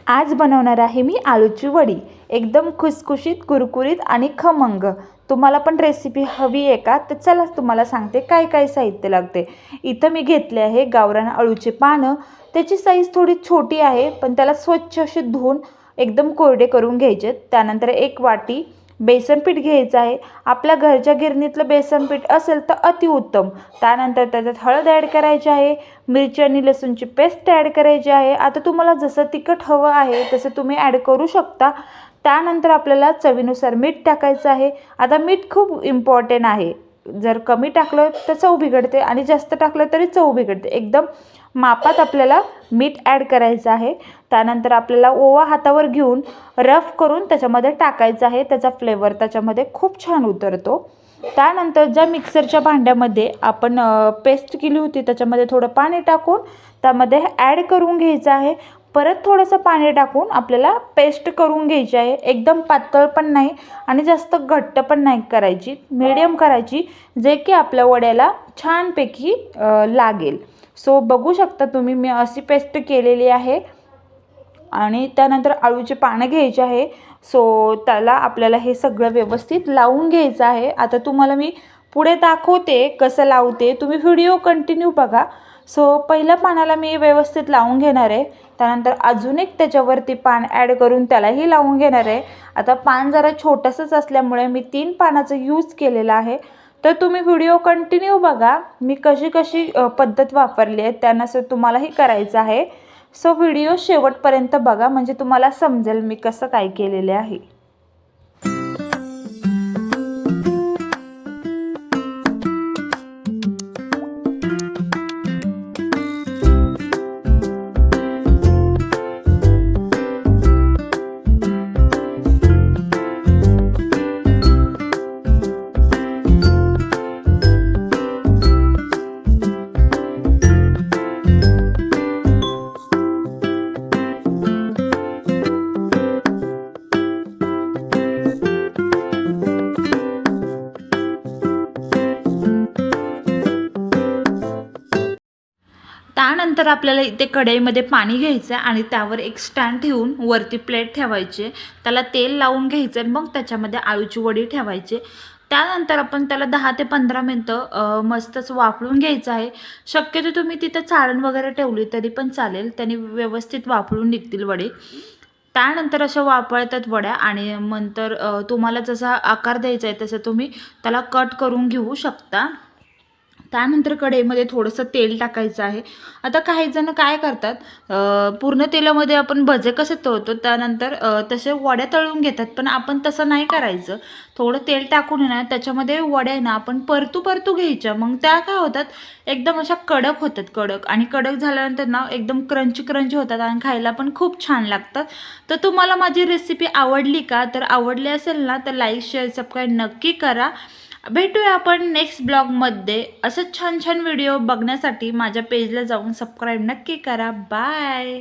आज बनवणार आहे मी आलूची वडी, एकदम खुसखुशीत, कुरकुरीत आणि खमंग। तुम्हाला पण रेसिपी हवी आहे का? तर चला तुम्हाला सांगते काय काय साहित्य लागते। इथं मी घेतले आहे गावरान अळूचे पानं। त्याची साईज थोडी छोटी आहे, पण त्याला स्वच्छ असे धुवून एकदम कोरडे करून घ्यायचे। त्यानंतर एक वाटी बेसन पीठ घ्यायचं आहे। आपल्या घरच्या गिरणीतलं बेसन पीठ असेल तर अतिउत्तम। त्यानंतर त्याच्यात हळद ॲड करायची आहे, मिरची आणि लसूणची पेस्ट ॲड करायची आहे। आता तुम्हाला जसं तिखट हवं आहे तसं तुम्ही ॲड करू शकता। त्यानंतर आपल्याला चवीनुसार मीठ टाकायचं आहे। आता मीठ खूप इम्पॉर्टंट आहे, जर कमी टाकलं तर चव बिघडते आणि जास्त टाकलं तरी चव बिघडते। एकदम मापात आपल्याला मीठ ॲड करायचं आहे। त्यानंतर आपल्याला ओवा हातावर घेऊन रफ करून त्याच्यामध्ये टाकायचं आहे, त्याचा फ्लेवर त्याच्यामध्ये खूप छान उतरतो। त्यानंतर ज्या मिक्सरच्या भांड्यामध्ये आपण पेस्ट केली होती त्याच्यामध्ये थोडं पाणी टाकून त्यामध्ये ॲड करून घ्यायचं आहे। परत थोडंसं पाणी टाकून आपल्याला पेस्ट करून घ्यायची आहे। एकदम पातळ पण नाही आणि जास्त घट्ट पण नाही करायची, मीडियम करायची, जे की आपल्या वड्याला छानपैकी लागेल। सो बघू शकता तुम्ही मी अशी पेस्ट केलेली आहे। आणि त्यानंतर आळूचे पानं घ्यायचे आहे। सो त्याला आपल्याला हे सगळं व्यवस्थित लावून घ्यायचं आहे। आता तुम्हाला मी पुढे दाखवते कसं लावते, तुम्ही व्हिडिओ कंटिन्यू बघा। सो पहिल्या पानाला मी व्यवस्थित लावून घेणार आहे। त्यानंतर अजून एक त्याच्यावरती पान ॲड करून त्यालाही लावून घेणार आहे। आता पान जरा छोटंसंच असल्यामुळे मी 3 पानाचं यूज केलेलं आहे। तर तुम्ही व्हिडिओ कंटिन्यू बघा, मी कशी पद्धत वापरली आहे त्यानुसार तुम्हालाही करायचं आहे। सो व्हिडिओ शेवटपर्यंत बघा, म्हणजे तुम्हाला समजेल मी कसं काय केलेले आहे। त्यानंतर आपल्याला इथे कढईमध्ये पाणी घ्यायचं आणि त्यावर एक स्टँड ठेवून वरती प्लेट ठेवायची, त्याला तेल लावून घ्यायचं, मग त्याच्यामध्ये आळूची वडी ठेवायची। त्यानंतर आपण त्याला 10 ते 15 मिनटं मस्तच वाफळून घ्यायचं आहे। शक्यतो तुम्ही तिथं चाळण वगैरे ठेवली तरी पण चालेल, त्याने व्यवस्थित वाफळून निघतील वडे। त्यानंतर अशा वाफळतात वड्या आणि नंतर तुम्हाला जसा आकार द्यायचा आहे तसं तुम्ही त्याला कट करून घेऊ शकता। त्यानंतर कढईमध्ये थोडंसं तेल टाकायचं आहे। आता काही जण काय करतात, पूर्ण तेलामध्ये आपण भजे कसे तळतो त्यानंतर तसे वड्या तळून घेतात, पण आपण तसं नाही करायचं। थोडं तेल टाकून ना त्याच्यामध्ये वड्या ना आपण परतू घ्यायच्या, मग त्या काय होतात एकदम अशा कडक होतात, कडक, आणि कडक झाल्यानंतर ना एकदम क्रंची होतात आणि खायला पण खूप छान लागतात। तर तुम्हाला माझी रेसिपी आवडली का? तर आवडली असेल ना तर लाईक शेअर सबस्क्राईब नक्की करा। भेटूया आपण नेक्स्ट ब्लॉगमध्ये। असं छान छान व्हिडिओ बघण्यासाठी माझ्या पेजला जाऊन सबस्क्राईब नक्की करा। बाय।